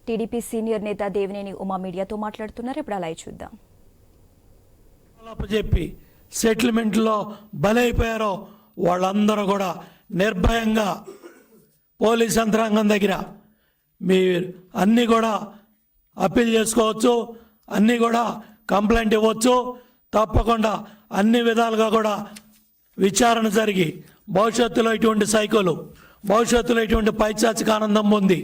TDP senior నేత దేవినేని ఉమా మీడియాతో మాట్లాడుతున్నారు. ఇప్పుడు అలా చూద్దాం. చెప్పి సెటిల్మెంట్లో బలైపోయారో వాళ్ళందరూ కూడా నిర్భయంగా పోలీస్ యంత్రాంగం దగ్గర మీరు అన్నీ కూడా అప్పీల్ చేసుకోవచ్చు, అన్నీ కూడా కంప్లైంట్ ఇవ్వచ్చు. తప్పకుండా అన్ని విధాలుగా కూడా విచారణ జరిగి భవిష్యత్తులో ఇటువంటి సైకోలు, భవిష్యత్తులో ఇటువంటి పైచాచిక ఆనందం పొంది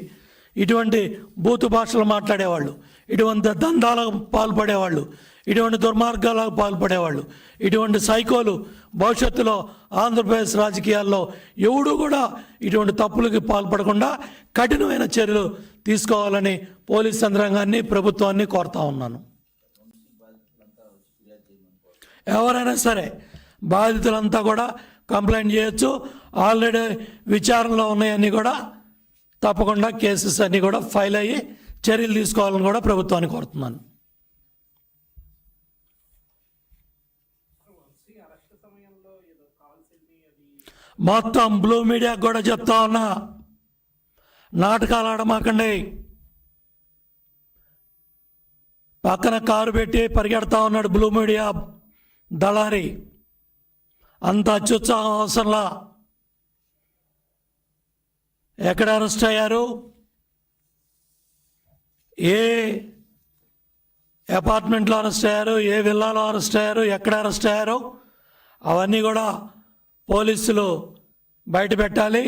ఇటువంటి బూతు భాషలు మాట్లాడేవాళ్ళు, ఇటువంటి దందాలకు పాల్పడేవాళ్ళు, ఇటువంటి దుర్మార్గాలకు పాల్పడేవాళ్ళు, ఇటువంటి సైకోలు భవిష్యత్తులో ఆంధ్రప్రదేశ్ రాజకీయాల్లో ఎవడు కూడా ఇటువంటి తప్పులకి పాల్పడకుండా కఠినమైన చర్యలు తీసుకోవాలని పోలీస్ యంత్రాంగాన్ని, ప్రభుత్వాన్ని కోరుతా ఉన్నాను. ఎవరైనా సరే బాధితులంతా కూడా కంప్లైంట్ చేయొచ్చు. ఆల్రెడీ విచారణలో ఉన్నాయన్నీ కూడా తప్పకుండా కేసెస్ అన్నీ కూడా ఫైల్ అయ్యి చర్యలు తీసుకోవాలని కూడా ప్రభుత్వాన్ని కోరుతున్నాను. మొత్తం బ్లూ మీడియాకు కూడా చెప్తా ఉన్నా, నాటకాలు ఆడమాకండి. పక్కన కారు పెట్టి పరిగెడతా ఉన్నాడు బ్లూ మీడియా దళారి. అంత అత్యుత్సాహం అవసరంలా. ఎక్కడ అరెస్ట్ అయ్యారు, ఏ అపార్ట్మెంట్లో అరెస్ట్ అయ్యారు, ఏ విల్లాలో అరెస్ట్ అయ్యారు, ఎక్కడ అరెస్ట్ అయ్యారు అవన్నీ కూడా పోలీసులు బయట పెట్టాలి.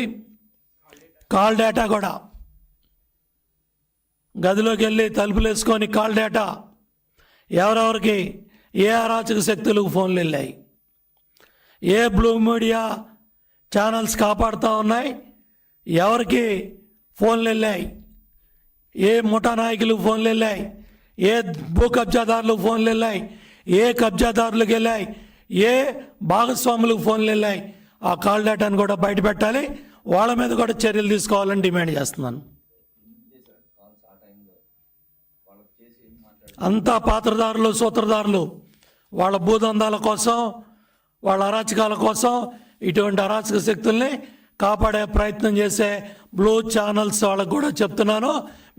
కాల్ డేటా కూడా గదిలోకి వెళ్ళి తలుపులు వేసుకొని కాల్ డేటా ఎవరెవరికి ఏ అరాచక శక్తులకు ఫోన్లు వెళ్ళాయి, ఏ బ్లూ మీడియా ఛానల్స్ కాపాడుతూ ఉన్నాయి, ఎవరికి ఫోన్లు వెళ్ళాయి, ఏ ముఠా నాయకులకు ఫోన్లు వెళ్ళాయి, ఏ భూ కబ్జాదారులకు ఫోన్లు వెళ్ళాయి, ఏ కబ్జాదారులకు వెళ్ళాయి, ఏ భాగస్వాములకు ఫోన్లు వెళ్ళాయి, ఆ కాల్ డేటాను కూడా బయట పెట్టాలి. వాళ్ళ మీద కూడా చర్యలు తీసుకోవాలని డిమాండ్ చేస్తున్నాను. అంతా పాత్రదారులు, సూత్రధారులు వాళ్ళ భూదందాల కోసం, వాళ్ళ అరాచకాల కోసం ఇటువంటి అరాచక శక్తుల్ని కాపాడే ప్రయత్నం చేసే బ్లూ ఛానల్స్ వాళ్ళకు కూడా చెప్తున్నాను,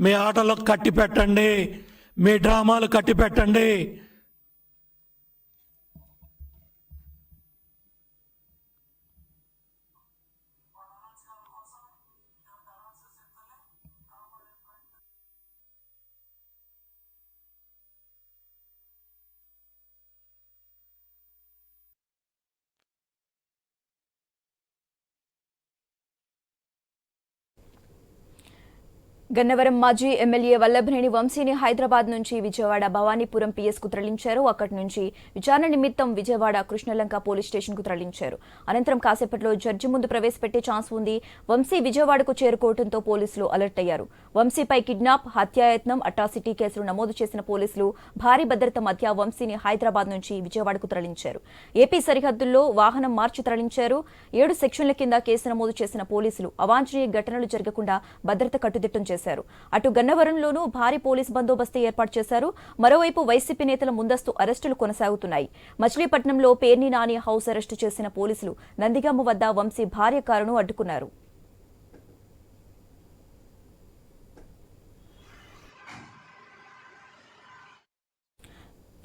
మీ ఆటలు కట్టి పెట్టండి, మీ డ్రామాలు కట్టి పెట్టండి. గన్నవరం మాజీ ఎమ్మెల్యే వల్లభనేని వంశీని హైదరాబాద్ నుంచి విజయవాడ భవానీపురం పిఎస్ కు తరలించారు. అక్కడి నుంచి విచారణ నిమిత్తం విజయవాడ కృష్ణలంక పోలీస్ స్టేషన్ కు తరలించారు. అనంతరం కాసేపట్లో జడ్జి ముందు ప్రవేశపెట్టే ఛాన్స్ ఉంది. వంశీ విజయవాడకు చేరుకోవడంతో పోలీసులు అలర్ట్ అయ్యారు. వంశీపై కిడ్నాప్, హత్యాయత్నం, అట్రాసిటీ కేసులు నమోదు చేసిన పోలీసులు భారీ భద్రత మధ్య వంశీని హైదరాబాద్ నుంచి విజయవాడకు తరలించారు. ఏపీ సరిహద్దుల్లో వాహనం మార్చి తరలించారు. 7 సెక్షన్ల కింద కేసు నమోదు చేసిన పోలీసులు అవాంఛనీయ ఘటనలు జరగకుండా భద్రత కట్టుదిట్టం చేశారు. అటు గన్నవరంలోనూ భారీ పోలీస్ బందోబస్తు ఏర్పాటు చేశారు. మరోవైపు వైసీపీ నేతల ముందస్తు అరెస్టులు కొనసాగుతున్నాయి. మచిలీపట్నంలో పేర్ని నాని హౌస్ అరెస్టు చేసిన పోలీసులు నందిగామ వద్ద వంశీ భార్య కారును అడ్డుకున్నారు.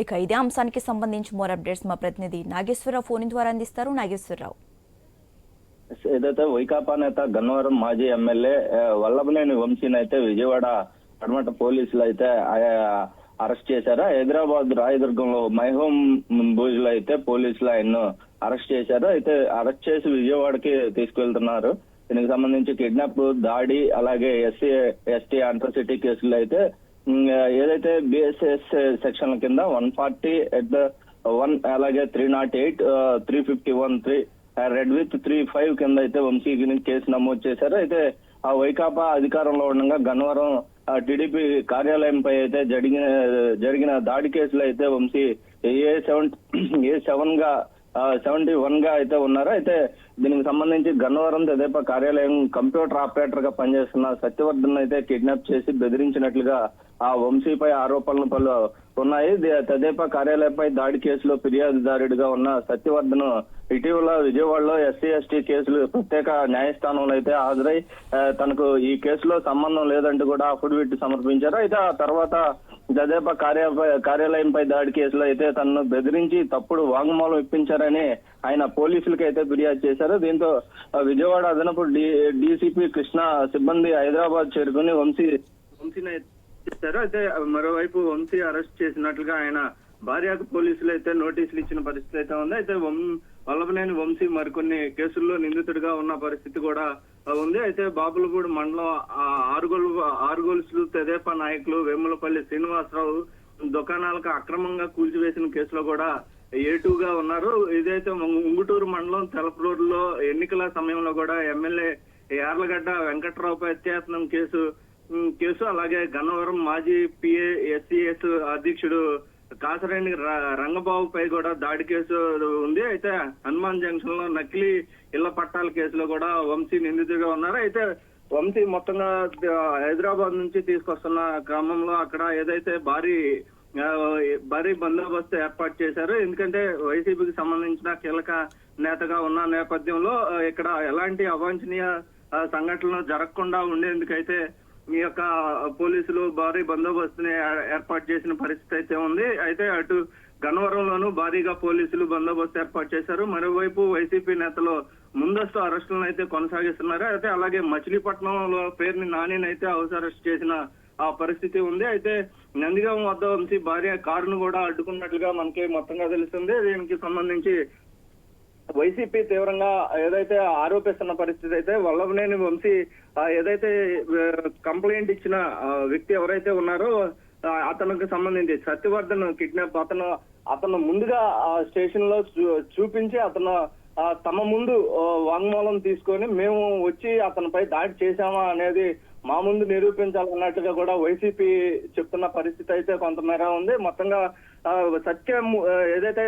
ఇక ఇదే అంశానికి సంబంధించి మోర్ అప్డేట్స్ మా ప్రతినిధి నాగేశ్వరరావు ఫోన్ ద్వారా అందిస్తారు. నాగేశ్వరరావు, ఏదైతే వైకాపా నేత గన్నవరం మాజీ ఎమ్మెల్యే వల్లభనేని వంశీని అయితే విజయవాడ పడమట పోలీసులు అయితే అరెస్ట్ చేశారు. హైదరాబాద్ రాయదుర్గంలో మైహోం భూజులు అయితే పోలీసులు ఆయన్ను అరెస్ట్ చేశారు. అయితే అరెస్ట్ చేసి విజయవాడకి తీసుకువెళ్తున్నారు. దీనికి సంబంధించి కిడ్నాప్, దాడి, అలాగే SC ST అట్రాసిటీ కేసులు అయితే ఏదైతే BSS సెక్షన్ కింద 140(1) అలాగే 308, 351(3) రెడ్ విత్ 3(5) కింద అయితే వంశీకి కేసు నమోదు చేశారు. అయితే ఆ వైకాపా అధికారంలో ఉండగా గన్నవరం టీడీపీ కార్యాలయంపై అయితే జరిగిన దాడి కేసులో అయితే వంశీ A7 గా 71 గా అయితే ఉన్నారు. అయితే దీనికి సంబంధించి గన్నవరం తెదేపా కార్యాలయం కంప్యూటర్ ఆపరేటర్ గా పనిచేస్తున్న సత్యవర్ధన్ అయితే కిడ్నాప్ చేసి బెదిరించినట్లుగా ఆ వంశీపై ఆరోపణలు పలు ఉన్నాయి. తెదేపా కార్యాలయంపై దాడి కేసులో ఫిర్యాదుదారుడిగా ఉన్న సత్యవర్ధన్ ఇటీవల విజయవాడలో ఎస్సీ ఎస్టీ కేసులు ప్రత్యేక న్యాయస్థానంలో అయితే హాజరై తనకు ఈ కేసులో సంబంధం లేదంటూ కూడా అఫిడవిట్ సమర్పించారు. అయితే ఆ తర్వాత తెదేపా కార్యాలయంపై దాడి కేసులో అయితే తనను బెదిరించి తప్పుడు వాంగ్మూలం ఇప్పించారని ఆయన పోలీసులకు అయితే ఫిర్యాదు చేశారు. దీంతో విజయవాడ అదనపు డీసీపీ కృష్ణ సిబ్బంది హైదరాబాద్ చేరుకుని వంశీని చేశారు. అయితే మరోవైపు వంశీ అరెస్ట్ చేసినట్లుగా ఆయన భార్యకు పోలీసులు అయితే నోటీసులు ఇచ్చిన పరిస్థితి అయితే ఉంది. అయితే వల్లభనేని వంశీ మరికొన్ని కేసుల్లో నిందితుడిగా ఉన్న పరిస్థితి కూడా ఉంది. అయితే బాపులపూడి మండలం ఆరుగొలుసులు తెదేపా నాయకులు వేములపల్లి శ్రీనివాసరావు దుకాణాలకు అక్రమంగా కూల్చివేసిన కేసులో కూడా A2గా ఉన్నారు. ఇదైతే ఉంగుటూరు మండలం తెలపలూరులో ఎన్నికల సమయంలో కూడా ఎమ్మెల్యే యార్లగడ్డ వెంకట్రావుపై అత్యాయత్నం కేసు అలాగే గన్నవరం మాజీ PA SCS అధ్యక్షుడు కాసరేణి రంగబాబుపై కూడా దాడి కేసు ఉంది. అయితే హనుమాన్ జంక్షన్ లో నకిలీ ఇళ్ల పట్టాల కేసులో కూడా వంశీ నిందితుడిగా ఉన్నారు. అయితే వంశీ మొత్తంగా హైదరాబాద్ నుంచి తీసుకొస్తున్న క్రమంలో అక్కడ ఏదైతే భారీ బందోబస్తు ఏర్పాటు చేశారు. ఎందుకంటే వైసీపీకి సంబంధించిన కీలక నేతగా ఉన్న నేపథ్యంలో ఇక్కడ ఎలాంటి అవాంఛనీయ సంఘటనలు జరగకుండా ఉండేందుకైతే ఈ యొక్క పోలీసులు భారీ బందోబస్తుని ఏర్పాటు చేసిన పరిస్థితి అయితే ఉంది. అయితే అటు గన్నవరంలోనూ భారీగా పోలీసులు బందోబస్తు ఏర్పాటు చేశారు. మరోవైపు వైసీపీ నేతలు ముందస్తు అరెస్టులను అయితే కొనసాగిస్తున్నారు. అయితే అలాగే మచిలీపట్నంలో పేరుని నానిని అయితే హౌస్ అరెస్ట్ చేసిన ఆ పరిస్థితి ఉంది. అయితే నందిగాం వద్ద వంశీ భార్య కారును కూడా అడ్డుకున్నట్లుగా మనకి మొత్తంగా తెలుస్తుంది. దీనికి సంబంధించి వైసీపీ తీవ్రంగా ఏదైతే ఆరోపిస్తున్న పరిస్థితి అయితే వల్లభనేని వంశీ ఏదైతే కంప్లైంట్ ఇచ్చిన వ్యక్తి ఎవరైతే ఉన్నారో అతనికి సంబంధించి సత్యవర్ధన్ కిడ్నాప్ అతను ముందుగా స్టేషన్ లో చూపించి తమ ముందు వాంగ్మూలం తీసుకొని మేము వచ్చి అతనిపై దాడి చేశామా అనేది మా ముందు నిరూపించాలన్నట్టుగా కూడా వైసీపీ చెప్తున్న పరిస్థితి అయితే కొంతమేర ఉంది. మొత్తంగా ఏదైతే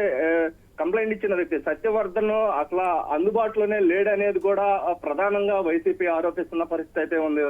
కంప్లైంట్ ఇచ్చిన వ్యక్తి సత్యవర్ధన్ అసలు అందుబాటులోనే లేడనేది కూడా ప్రధానంగా వైసీపీ ఆరోపిస్తున్న పరిస్థితి అయితే ఉంది.